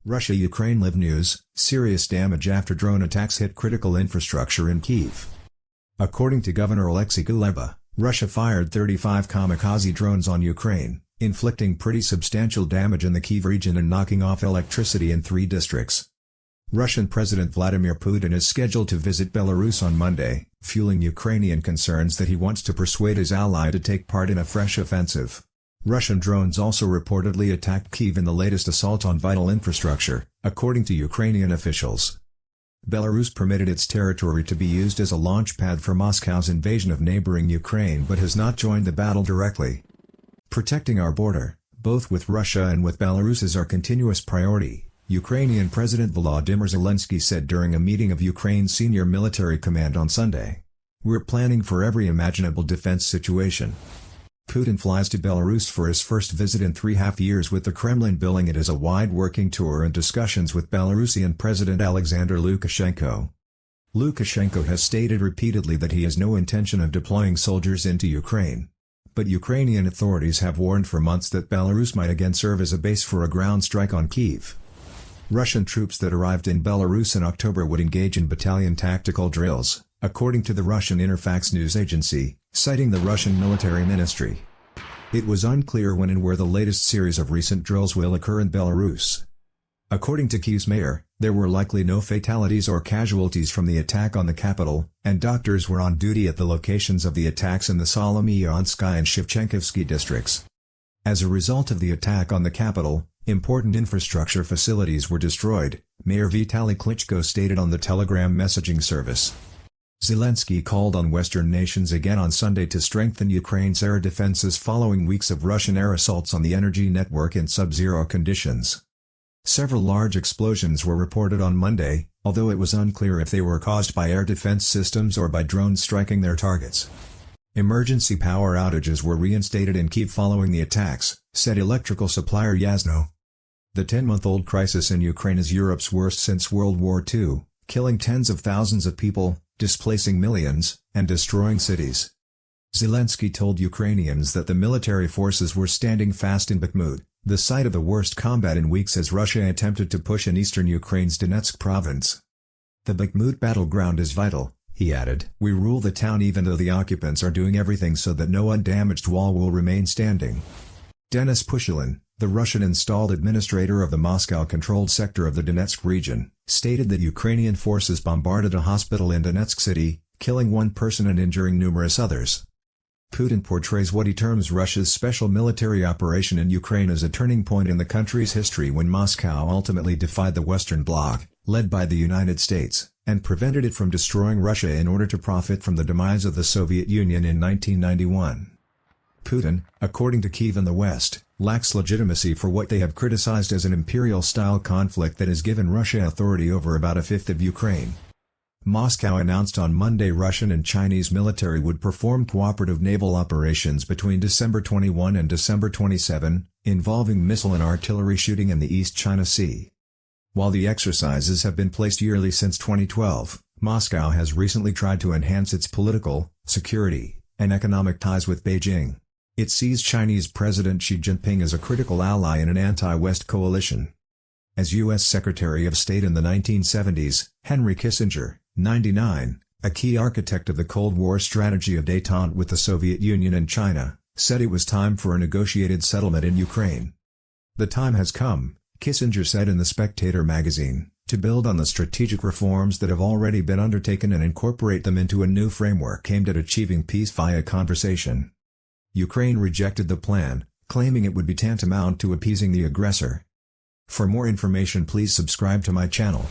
Russia-Ukraine live news: serious damage after drone attacks hit critical infrastructure in Kyiv. According to Governor Alexei Kuleba, Russia fired 35 kamikaze drones on Ukraine, inflicting pretty substantial damage in the Kyiv region and knocking off electricity in 3 districts. Russian President Vladimir Putin is scheduled to visit Belarus on Monday, fueling Ukrainian concerns that he wants to persuade his ally to take part in a fresh offensive. Russian drones also reportedly attacked Kyiv in the latest assault on vital infrastructure, according to Ukrainian officials. Belarus permitted its territory to be used as a launch pad for Moscow's invasion of neighboring Ukraine but has not joined the battle directly. Protecting our border, both with Russia and with Belarus, is our continuous priority, Ukrainian President Volodymyr Zelensky said during a meeting of Ukraine's senior military command on Sunday. We're planning for every imaginable defense situation. Putin flies to Belarus for his first visit in 3.5 years, with the Kremlin billing it as a wide working tour and discussions with Belarusian President Alexander Lukashenko. Lukashenko has stated repeatedly that he has no intention of deploying soldiers into Ukraine. But Ukrainian authorities have warned for months that Belarus might again serve as a base for a ground strike on Kyiv. Russian troops that arrived in Belarus in October would engage in battalion tactical drills, according to the Russian Interfax news agency, citing the Russian military ministry. It was unclear when and where the latest series of recent drills will occur in Belarus. According to Kyiv's mayor, there were likely no fatalities or casualties from the attack on the capital, and doctors were on duty at the locations of the attacks in the Solomyyansky and Shevchenkivsky districts. As a result of the attack on the capital, important infrastructure facilities were destroyed, Mayor Vitaly Klitschko stated on the Telegram messaging service. Zelensky called on Western nations again on Sunday to strengthen Ukraine's air defenses following weeks of Russian air assaults on the energy network in sub-zero conditions. Several large explosions were reported on Monday, although it was unclear if they were caused by air defense systems or by drones striking their targets. Emergency power outages were reinstated in Kyiv following the attacks, said electrical supplier Yasno. The 10-month-old crisis in Ukraine is Europe's worst since World War II, killing tens of thousands of people, displacing millions, and destroying cities. Zelensky told Ukrainians that the military forces were standing fast in Bakhmut, the site of the worst combat in weeks as Russia attempted to push in eastern Ukraine's Donetsk province. The Bakhmut battleground is vital, he added. We rule the town even though the occupants are doing everything so that no undamaged wall will remain standing. Denis Pushilin, the Russian installed administrator of the Moscow-controlled sector of the Donetsk region, stated that Ukrainian forces bombarded a hospital in Donetsk city, killing 1 person and injuring numerous others. Putin portrays what he terms Russia's special military operation in Ukraine as a turning point in the country's history when Moscow ultimately defied the Western Bloc, led by the United States, and prevented it from destroying Russia in order to profit from the demise of the Soviet Union in 1991. Putin, according to Kyiv and the West, lacks legitimacy for what they have criticized as an imperial-style conflict that has given Russia authority over about 1/5 of Ukraine. Moscow announced on Monday Russian and Chinese military would perform cooperative naval operations between December 21 and December 27, involving missile and artillery shooting in the East China Sea. While the exercises have been placed yearly since 2012, Moscow has recently tried to enhance its political, security, and economic ties with Beijing. It sees Chinese President Xi Jinping as a critical ally in an anti-West coalition. As U.S. Secretary of State in the 1970s, Henry Kissinger, 99, a key architect of the Cold War strategy of détente with the Soviet Union and China, said it was time for a negotiated settlement in Ukraine. The time has come, Kissinger said in The Spectator magazine, to build on the strategic reforms that have already been undertaken and incorporate them into a new framework aimed at achieving peace via conversation. Ukraine rejected the plan, claiming it would be tantamount to appeasing the aggressor. For more information, please subscribe to my channel.